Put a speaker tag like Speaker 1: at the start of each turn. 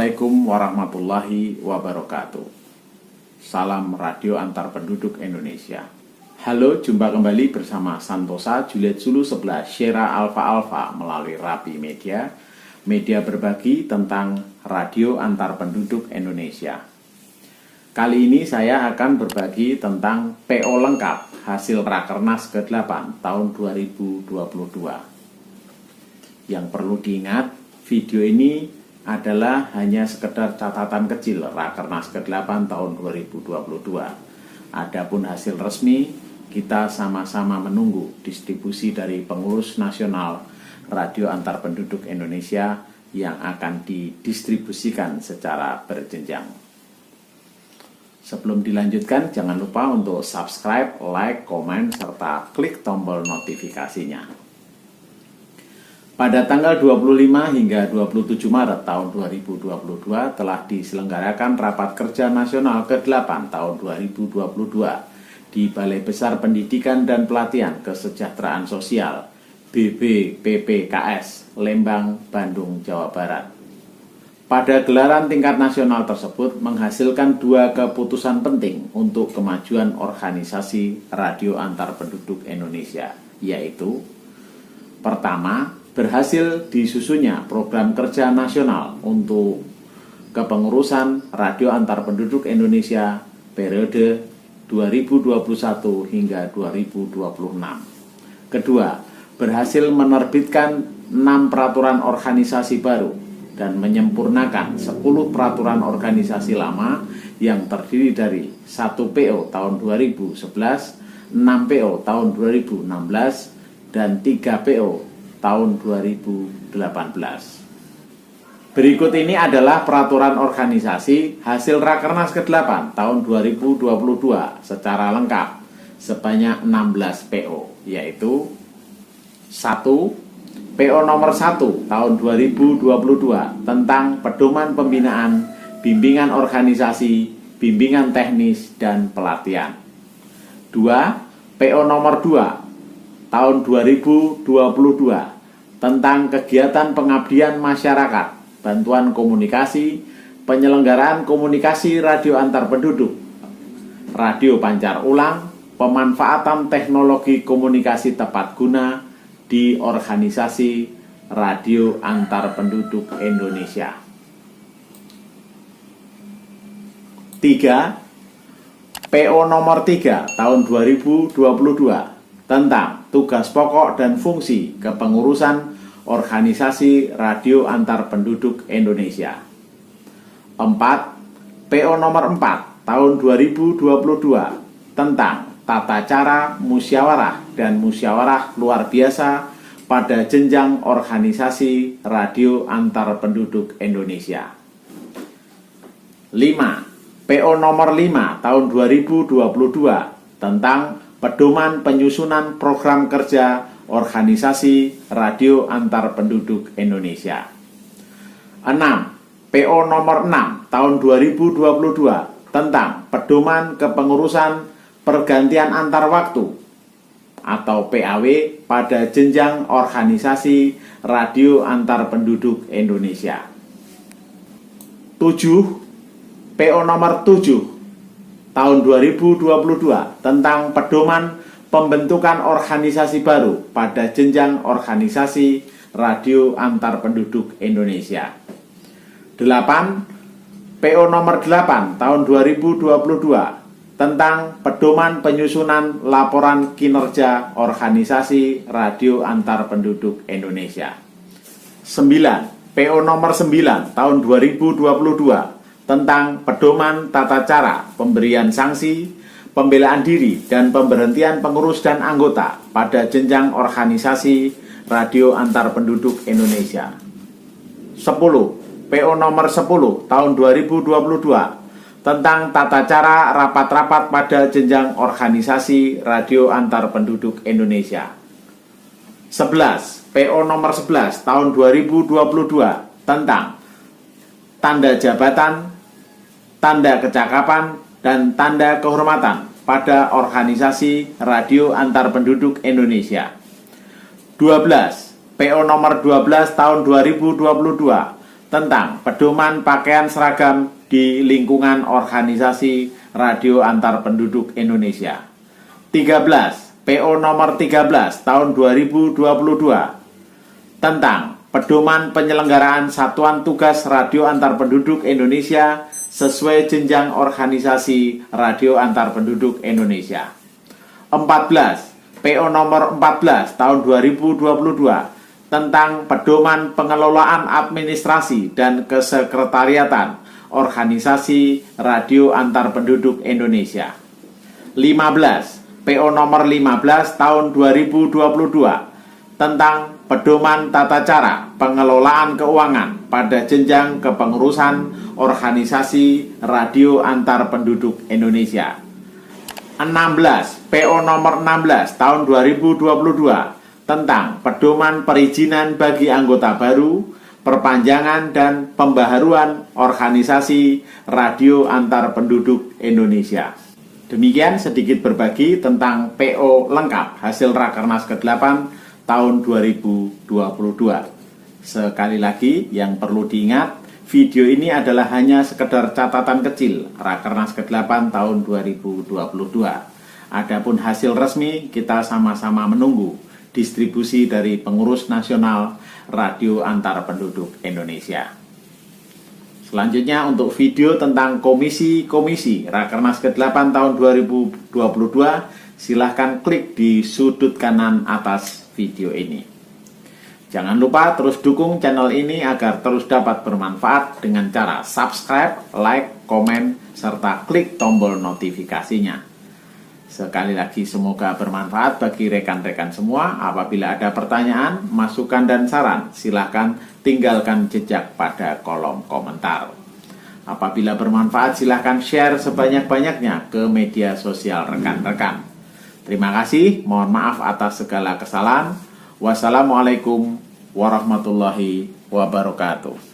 Speaker 1: Assalamualaikum warahmatullahi wabarakatuh. Salam Radio Antar Penduduk Indonesia. Halo, jumpa kembali bersama Santosa Juliet Zulu 11 Sierra Alpha Alpha melalui Rapi Media, media berbagi tentang Radio Antar Penduduk Indonesia. Kali ini saya akan berbagi tentang PO lengkap hasil Rakernas ke-8 tahun 2022. Yang perlu diingat, video ini adalah hanya sekedar catatan kecil Rakernas ke-8 tahun 2022. Adapun hasil resmi, kita sama-sama menunggu distribusi dari pengurus nasional Radio Antar Penduduk Indonesia yang akan didistribusikan secara berjenjang. Sebelum dilanjutkan, jangan lupa untuk subscribe, like, komen, serta klik tombol notifikasinya. Pada tanggal 25 hingga 27 Maret tahun 2022 telah diselenggarakan Rapat Kerja Nasional ke-8 tahun 2022 di Balai Besar Pendidikan dan Pelatihan Kesejahteraan Sosial BBPPKS, Lembang, Bandung, Jawa Barat. Pada gelaran tingkat nasional tersebut menghasilkan dua keputusan penting untuk kemajuan organisasi Radio Antar Penduduk Indonesia, yaitu pertama, berhasil disusunnya program kerja nasional untuk kepengurusan Radio Antar Penduduk Indonesia periode 2021 hingga 2026. Kedua, berhasil menerbitkan 6 peraturan organisasi baru dan menyempurnakan 10 peraturan organisasi lama yang terdiri dari 1 PO tahun 2011, 6 PO tahun 2016, dan 3 PO tahun 2018. Berikut ini adalah peraturan organisasi hasil Rakernas ke-8 tahun 2022 secara lengkap sebanyak 16 PO, yaitu 1. PO nomor 1 tahun 2022 tentang pedoman pembinaan, bimbingan organisasi, bimbingan teknis, dan pelatihan. 2. PO nomor 2 tahun 2022 tentang kegiatan pengabdian masyarakat, bantuan komunikasi, penyelenggaraan komunikasi radio antar penduduk, radio pancar ulang, pemanfaatan teknologi komunikasi tepat guna di organisasi Radio Antar Penduduk Indonesia. 3. PO nomor 3 tahun 2022 tentang tugas pokok dan fungsi kepengurusan organisasi Radio Antar Penduduk Indonesia. 4. PO nomor 4 tahun 2022 tentang tata cara musyawarah dan musyawarah luar biasa pada jenjang organisasi Radio Antar Penduduk Indonesia. 5. PO nomor 5 tahun 2022 tentang pedoman penyusunan program kerja organisasi Radio Antar Penduduk Indonesia. 6. PO nomor 6 tahun 2022 tentang pedoman kepengurusan pergantian antar waktu atau PAW pada jenjang organisasi Radio Antar Penduduk Indonesia. 7. PO nomor 7 tahun 2022 tentang pedoman pembentukan organisasi baru pada jenjang organisasi Radio Antar Penduduk Indonesia. 8. PO nomor 8 tahun 2022 tentang pedoman penyusunan laporan kinerja organisasi Radio Antar Penduduk Indonesia. 9. PO nomor 9 tahun 2022 tentang pedoman tata cara pemberian sanksi, pembelaan diri, dan pemberhentian pengurus dan anggota pada jenjang organisasi Radio Antar Penduduk Indonesia. 10. PO nomor 10 tahun 2022 tentang tata cara rapat-rapat pada jenjang organisasi Radio Antar Penduduk Indonesia. 11. PO nomor 11 tahun 2022 tentang tanda jabatan, tanda kecakapan, dan tanda kehormatan pada organisasi Radio Antar Penduduk Indonesia. 12. PO nomor 12 tahun 2022 tentang pedoman pakaian seragam di lingkungan organisasi radio antar penduduk Indonesia. 13. PO nomor 13 tahun 2022 tentang pedoman penyelenggaraan satuan tugas radio antar penduduk Indonesia sesuai jenjang organisasi radio antar penduduk Indonesia. 14. PO nomor 14 tahun 2022 tentang pedoman pengelolaan administrasi dan kesekretariatan organisasi radio antar penduduk Indonesia. 15. PO nomor 15 tahun 2022 tentang pedoman tata cara pengelolaan keuangan pada jenjang kepengurusan organisasi radio antar penduduk Indonesia. 16. PO nomor 16 tahun 2022 tentang pedoman perizinan bagi anggota baru, perpanjangan dan pembaharuan organisasi radio antar penduduk Indonesia. Demikian sedikit berbagi tentang PO lengkap hasil Rakernas ke-8 tahun 2022. Sekali lagi yang perlu diingat, video ini adalah hanya sekedar catatan kecil Rakernas ke-8 tahun 2022. Adapun hasil resmi kita sama-sama menunggu distribusi dari pengurus nasional radio antar penduduk Indonesia. Selanjutnya untuk video tentang komisi-komisi Rakernas ke-8 tahun 2022, silahkan klik di sudut kanan atas video ini. Jangan lupa terus dukung channel ini agar terus dapat bermanfaat dengan cara subscribe, like, komen, serta klik tombol notifikasinya. Sekali lagi semoga bermanfaat bagi rekan-rekan semua. Apabila ada pertanyaan, masukan dan saran, silakan tinggalkan jejak pada kolom komentar. Apabila bermanfaat, silakan share sebanyak-banyaknya ke media sosial rekan-rekan. Terima kasih, mohon maaf atas segala kesalahan. Wassalamualaikum warahmatullahi wabarakatuh.